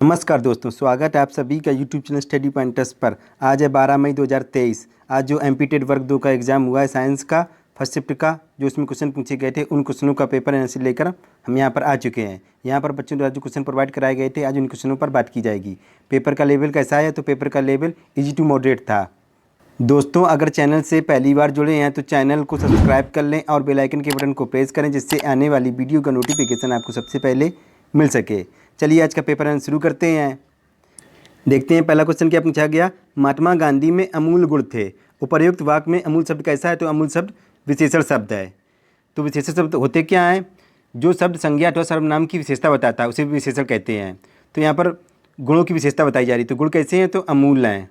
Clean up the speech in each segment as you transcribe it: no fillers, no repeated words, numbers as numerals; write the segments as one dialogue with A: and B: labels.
A: नमस्कार दोस्तों, स्वागत है आप सभी का यूट्यूब चैनल स्टडी पॉइंटर्स पर। आज है 12 मई 2023। आज जो एमपीटेड वर्ग 2 का एग्ज़ाम हुआ है साइंस का फर्स्ट शिफ्ट का, जो उसमें क्वेश्चन पूछे गए थे, उन क्वेश्चनों का पेपर आंसर लेकर हम यहाँ पर आ चुके हैं। यहाँ पर बच्चों द्वारा जो क्वेश्चन प्रोवाइड कराए गए थे, आज उन क्वेश्चनों पर बात की जाएगी। पेपर का लेवल कैसा है? तो पेपर का लेवल ईजी टू मॉडरेट था। दोस्तों, अगर चैनल से पहली बार जुड़े हैं तो चैनल को सब्सक्राइब कर लें और बेल आइकन के बटन को प्रेस करें, जिससे आने वाली वीडियो का नोटिफिकेशन आपको सबसे पहले मिल सके। चलिए आज का पेपर आंसर शुरू करते हैं। देखते हैं पहला क्वेश्चन क्या पूछा गया। महात्मा गांधी में अमूल गुण थे। उपर्युक्त वाक्य में अमूल शब्द कैसा है? तो अमूल शब्द विशेषण शब्द है। तो विशेषण शब्द होते क्या हैं? जो शब्द संज्ञा अथवा सर्वनाम की विशेषता बताता है उसे भी विशेषण कहते हैं। तो यहाँ पर गुणों की विशेषता बताई जा रही है। तो गुण कैसे हैं? तो अमूल हैं।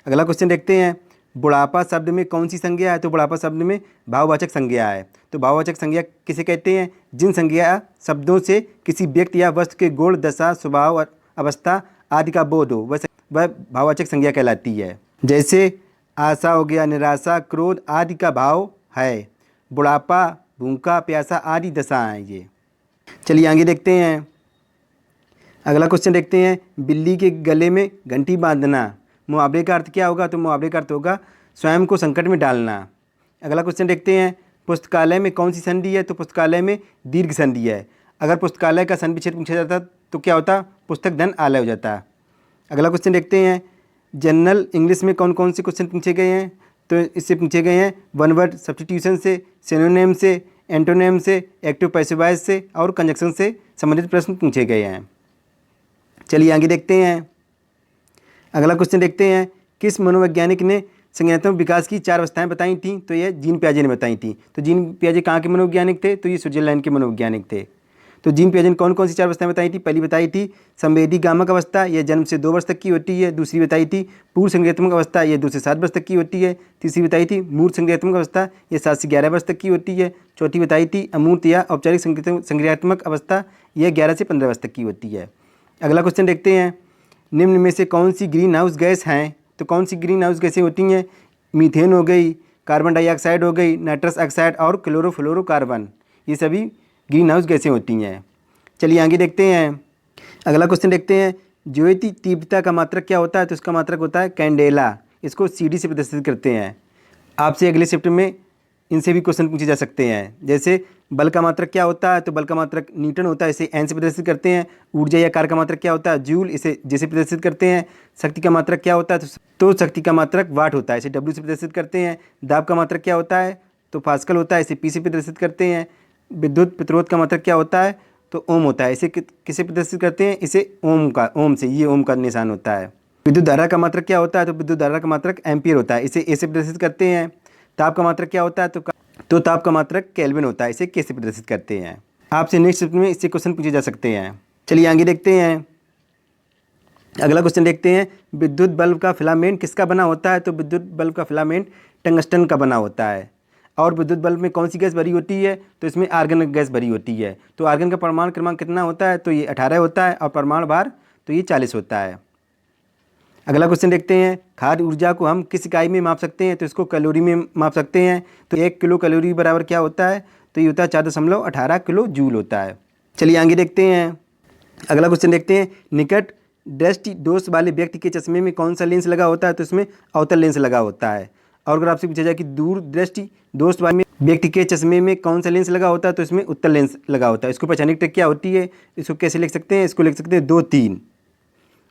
A: अगला क्वेश्चन देखते हैं। बुढ़ापा शब्द में कौन सी संज्ञा है? तो बुढ़ापा शब्द में भाववाचक संज्ञा है। तो भाववाचक संज्ञा किसे कहते हैं? जिन संज्ञा शब्दों से किसी व्यक्ति या वस्तु के गुण, दशा, स्वभाव, अवस्था आदि का बोध हो वह भाववाचक संज्ञा कहलाती है। जैसे आशा हो गया, निराशा, क्रोध आदि का भाव है। बुढ़ापा, भूखा, प्यासा आदि दशा हैं ये। चलिए आगे देखते हैं। अगला क्वेश्चन देखते हैं। बिल्ली के गले में घंटी बांधना, मुहावरे का अर्थ क्या होगा? तो मुहावरे का अर्थ होगा स्वयं को संकट में डालना। अगला क्वेश्चन देखते हैं। पुस्तकालय में कौन सी संधि है? तो पुस्तकालय में दीर्घ संधि है। अगर पुस्तकालय का संधि विच्छेद पूछा जाता तो क्या होता? पुस्तक धन आलय हो जाता। अगला क्वेश्चन देखते हैं। जनरल इंग्लिश में कौन कौन से क्वेश्चन पूछे गए हैं? तो इससे पूछे गए हैं वन वर्ड सब्स्टिट्यूशन से, सिनोनिम से, एंटोनिम से, एक्टिव पैसिव वॉइस से और कंजक्शन से संबंधित प्रश्न पूछे गए हैं। चलिए आगे देखते हैं। अगला क्वेश्चन देखते हैं। किस मनोवैज्ञानिक ने संज्ञानात्मक विकास की 4 अवस्थाएं बताई थीं? तो ये जीन पियाजे ने बताई थी। तो जीन पियाजे कहाँ के मनोवैज्ञानिक थे? तो ये स्विट्जरलैंड के मनोवैज्ञानिक थे। तो जीन पियाजे ने कौन कौन सी 4 अवस्थाएं बताई थी? पहली बताई थी संवेदी गामक अवस्था, यह जन्म से 2 वर्ष तक की होती है। दूसरी बताई थी पूर्व संज्ञानात्मक अवस्था, यह 2 से 7 वर्ष तक की होती है। तीसरी बताई थी मूर्त संज्ञानात्मक अवस्था, यह 7 से 11 वर्ष तक की होती है। चौथी बताई थी अमूर्त या औपचारिक संज्ञानात्मक अवस्था, यह 11 से 15 वर्ष तक की होती है। अगला क्वेश्चन देखते हैं। निम्न में से कौन सी ग्रीन हाउस गैस हैं? तो कौन सी ग्रीन हाउस गैसें होती हैं? मीथेन हो गई, कार्बन डाइऑक्साइड हो गई, नाइट्रस ऑक्साइड और क्लोरोफ्लोरोकार्बन, ये सभी ग्रीन हाउस गैसें होती हैं। चलिए आगे देखते हैं। अगला क्वेश्चन देखते हैं। ज्योति तीव्रता का मात्रक क्या होता है? तो इसका मात्रक होता है कैंडेला। इसको सीडी से प्रदर्शित करते हैं। आपसे अगले शिफ्ट में इनसे भी क्वेश्चन पूछे जा सकते हैं। जैसे बल का मात्रक क्या होता है? तो बल का मात्रक न्यूटन होता है, इसे एन से प्रदर्शित करते हैं। ऊर्जा या कार्य का मात्रक क्या होता है? जूल, इसे जैसे प्रदर्शित करते हैं। शक्ति का मात्रक क्या होता है? तो शक्ति का मात्रक वाट होता है, इसे डब्ल्यू से प्रदर्शित करते हैं। दाब का मात्रक क्या होता है? तो पास्कल होता है, इसे पी से प्रदर्शित करते हैं। विद्युत प्रतिरोध का मात्रक क्या होता है? तो ओम होता है, इसे किसे प्रदर्शित करते हैं? इसे ओम से, ये ओम का निशान होता है। विद्युत धारा का मात्रक क्या होता है? तो विद्युत धारा का मात्रक एम्पियर होता है, इसे ए से प्रदर्शित करते हैं। ताप का मात्रक क्या होता है? तो ताप का मात्रक केल्विन होता है, इसे के से प्रदर्शित करते हैं। आपसे नेक्स्ट शिफ्ट में इससे क्वेश्चन पूछे जा सकते हैं। चलिए आगे देखते हैं। अगला क्वेश्चन देखते हैं। विद्युत बल्ब का फिलामेंट किसका बना होता है? तो विद्युत बल्ब का फिलामेंट टंगस्टन का बना होता है। और विद्युत बल्ब में कौन सी गैस भरी होती है? तो इसमें आर्गन गैस भरी होती है। तो आर्गन का परमाणु क्रमांक कितना होता है? तो ये 18 होता है और परमाणु भार तो ये 40 होता है। अगला क्वेश्चन देखते हैं। खाद्य ऊर्जा को हम किस इकाई में माप सकते हैं? तो इसको कैलोरी में माप सकते हैं। तो 1 किलो कैलोरी बराबर क्या होता है? तो ये होता है 4.18 किलो जूल होता है। चलिए आगे देखते हैं। अगला क्वेश्चन देखते हैं। निकट दृष्टि दोष वाले व्यक्ति के चश्मे में कौन सा लेंस लगा होता है? तो इसमें अवतल लेंस लगा होता है। और अगर आपसे पूछा जाए कि दूर दृष्टि दोष वाले व्यक्ति के चश्मे में कौन सा लेंस लगा होता है? तो इसमें उत्तल लेंस लगा होता है। इसको पहचानने की ट्रिक क्या होती है? इसको कैसे लिख सकते हैं? इसको लिख सकते हैं 2 3,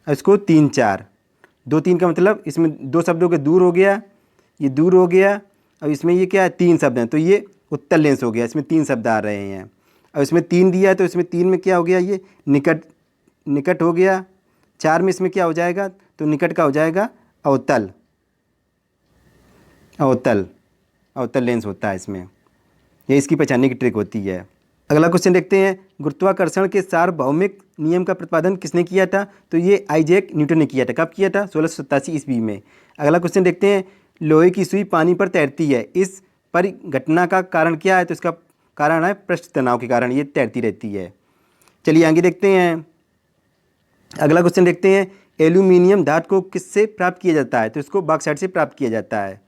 A: इसको 3 4। 2 3 का मतलब इसमें 2 शब्दों के दूर हो गया, ये दूर हो गया, और इसमें ये क्या है? 3 शब्द हैं, तो ये उत्तल लेंस हो गया। इसमें 3 शब्द आ रहे हैं और इसमें 3 दिया है, तो इसमें 3 में क्या हो गया? ये निकट हो गया। 4 में इसमें क्या हो जाएगा? तो निकट का हो जाएगा अवतल। अवतल लेंस होता है इसमें। ये इसकी पहचानने की ट्रिक होती है। अगला क्वेश्चन देखते हैं। गुरुत्वाकर्षण के सार्वभौमिक नियम का प्रतिपादन किसने किया था? तो ये आइजैक न्यूटन ने किया था। कब किया था? 1687 ईस्वी में। अगला क्वेश्चन देखते हैं। लोहे की सुई पानी पर तैरती है, इस परिघटना का कारण क्या है? तो इसका कारण है पृष्ठ तनाव के कारण ये तैरती रहती है। चलिए आगे देखते हैं। अगला क्वेश्चन देखते हैं। एल्यूमिनियम धातु को किससे प्राप्त किया जाता है? तो इसको बॉक्साइट से प्राप्त किया जाता है।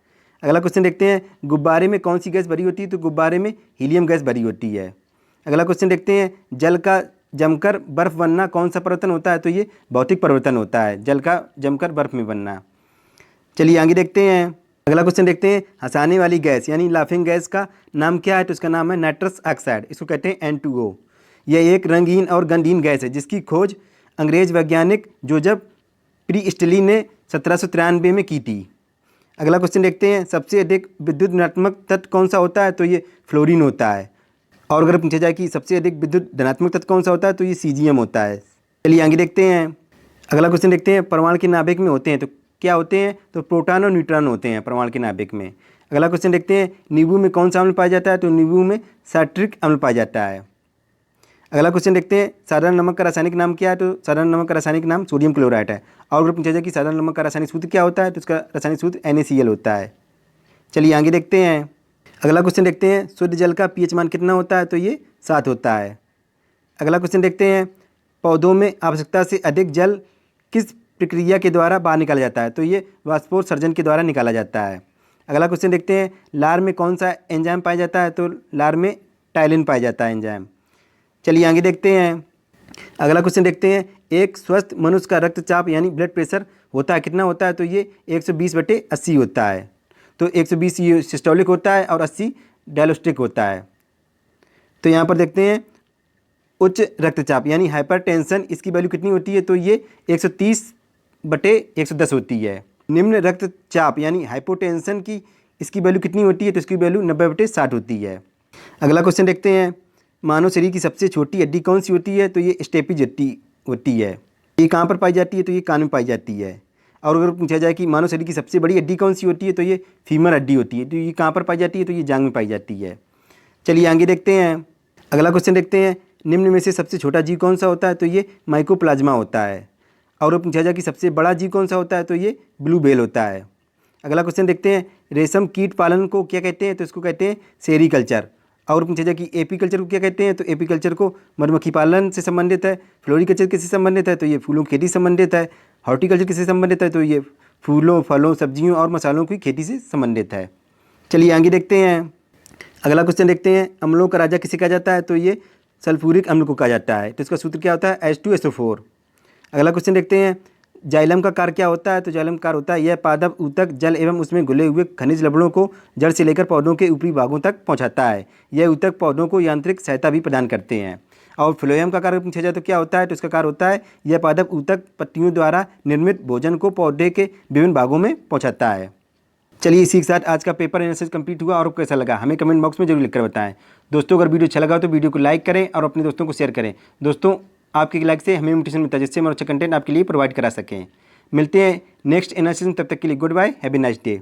A: अगला क्वेश्चन देखते हैं। गुब्बारे में कौन सी गैस भरी होती है? तो गुब्बारे में हीलियम गैस भरी होती है। अगला क्वेश्चन देखते हैं। जल का जमकर बर्फ़ बनना कौन सा परिवर्तन होता है? तो ये भौतिक परिवर्तन होता है, जल का जमकर बर्फ़ में बनना। चलिए आगे देखते हैं। अगला क्वेश्चन देखते हैं, हंसाने वाली गैस यानी लाफिंग गैस का नाम क्या है? तो इसका नाम है नाइट्रस ऑक्साइड, इसको कहते हैं N2O। यह एक रंगहीन और गंधहीन गैस है जिसकी खोज अंग्रेज वैज्ञानिक जोसेफ प्रीस्टली ने 1793 में की थी। अगला क्वेश्चन देखते हैं, सबसे अधिक विद्युत ऋणात्मक तत्व कौन सा होता है? तो ये फ्लोरीन होता है। और अगर पूछा जाए कि सबसे अधिक विद्युत धनात्मक तत्व कौन सा होता है? तो ये सीजियम होता है। चलिए आगे देखते हैं। अगला क्वेश्चन देखते हैं, परमाणु के नाभिक में होते हैं तो क्या होते हैं? तो प्रोटॉन और न्यूट्रॉन होते हैं परमाणु के नाभिक में। अगला क्वेश्चन देखते हैं, नींबू में कौन सा अम्ल पाया जाता है? तो नींबू में साइट्रिक अम्ल पाया जाता है। अगला क्वेश्चन देखते हैं, साधारण नमक का रासायनिक नाम क्या है? तो साधारण नमक का रासायनिक नाम सोडियम क्लोराइड है। और अगर पूछा जाए कि साधारण नमक का रासायनिक सूत्र क्या होता है? तो उसका रासायनिक सूत्र NaCl होता है। चलिए आगे देखते हैं। अगला क्वेश्चन देखते हैं, शुद्ध जल का pH मान कितना होता है? तो ये 7 होता है। अगला क्वेश्चन देखते हैं, पौधों में आवश्यकता से अधिक जल किस प्रक्रिया के द्वारा बाहर निकाला जाता है? तो ये वाष्पोत्सर्जन के द्वारा निकाला जाता है। अगला क्वेश्चन देखते हैं, लार में कौन सा एंजाइम पाया जाता है? तो लार में टाइलिन पाया जाता है एंजाइम। चलिए आगे देखते हैं। अगला क्वेश्चन देखते हैं, एक स्वस्थ मनुष्य का रक्तचाप यानी ब्लड प्रेशर होता है कितना होता है? तो ये 120/80 होता है। तो 120 ये सिस्टोलिक होता है और 80 डायलोस्टिक होता है। तो यहाँ पर देखते हैं, उच्च रक्तचाप यानी हाइपरटेंशन, इसकी वैल्यू कितनी होती है? तो ये 130/110 होती है। निम्न रक्तचाप यानी हाइपोटेंशन की इसकी वैल्यू कितनी होती है? तो इसकी वैल्यू 90/60 होती है। अगला क्वेश्चन देखते हैं, मानव शरीर की सबसे छोटी हड्डी कौन सी होती है? तो ये स्टेपिज हड्डी होती है। ये कहाँ पर पाई जाती है? तो ये कान में पाई जाती है। और अगर पूछा जाए कि मानव शरीर की सबसे बड़ी हड्डी कौन सी होती है? तो ये फीमर हड्डी होती है। तो ये कहाँ पर पाई जाती है? तो ये जांघ में पाई जाती है। चलिए आगे देखते हैं। अगला क्वेश्चन देखते हैं, निम्न में से सबसे छोटा जीव कौन सा होता है? तो ये माइकोप्लाज्मा होता है। और पूछा जाए कि सबसे बड़ा जीव कौन सा होता है? तो ये ब्लू व्हेल होता है। अगला क्वेश्चन देखते हैं, रेशम कीट पालन को क्या कहते हैं? तो इसको कहते हैं सेरीकल्चर। और पूछा जाए कि एपीकल्चर को क्या कहते हैं? तो एपीकल्चर को मधुमक्खी पालन से संबंधित है। फ्लोरिकल्चर किससे संबंधित है? तो ये फूलों की खेती से संबंधित है। हॉर्टिकल्चर किससे संबंधित है? तो ये फूलों, फलों, सब्जियों और मसालों की खेती से संबंधित है। चलिए आगे देखते हैं। अगला क्वेश्चन देखते हैं, अम्लों का राजा किसे कहा जाता है? तो ये सल्फ्यूरिक अम्ल को कहा जाता है। तो इसका सूत्र क्या होता है? H2SO4। अगला क्वेश्चन देखते हैं, जाइलम का कार्य क्या होता है? तो जाइलम का कार्य होता है, यह पादप ऊतक जल एवं उसमें घुले हुए खनिज लवणों को जड़ से लेकर पौधों के ऊपरी भागों तक पहुंचाता है। यह ऊतक पौधों को यांत्रिक सहायता भी प्रदान करते हैं। और फ्लोएम का कार्य पूछा जाए तो क्या होता है? तो इसका कार्य होता है, यह पादप ऊतक पत्तियों द्वारा निर्मित भोजन को पौधे के विभिन्न भागों में पहुँचाता है। चलिए इसी के साथ आज का पेपर एनालिसिस कंप्लीट हुआ। और कैसा लगा हमें कमेंट बॉक्स में जरूर लिखकर बताएं। दोस्तों अगर वीडियो अच्छा लगा तो वीडियो को लाइक करें और अपने दोस्तों को शेयर करें। दोस्तों आपके लाइक से हमें मोटिवेशन मिलता है जिससे हम अच्छा कंटेंट आपके लिए प्रोवाइड करा सकें। मिलते हैं नेक्स्ट एनालिसिस में, तब तक के लिए good bye, have a nice day.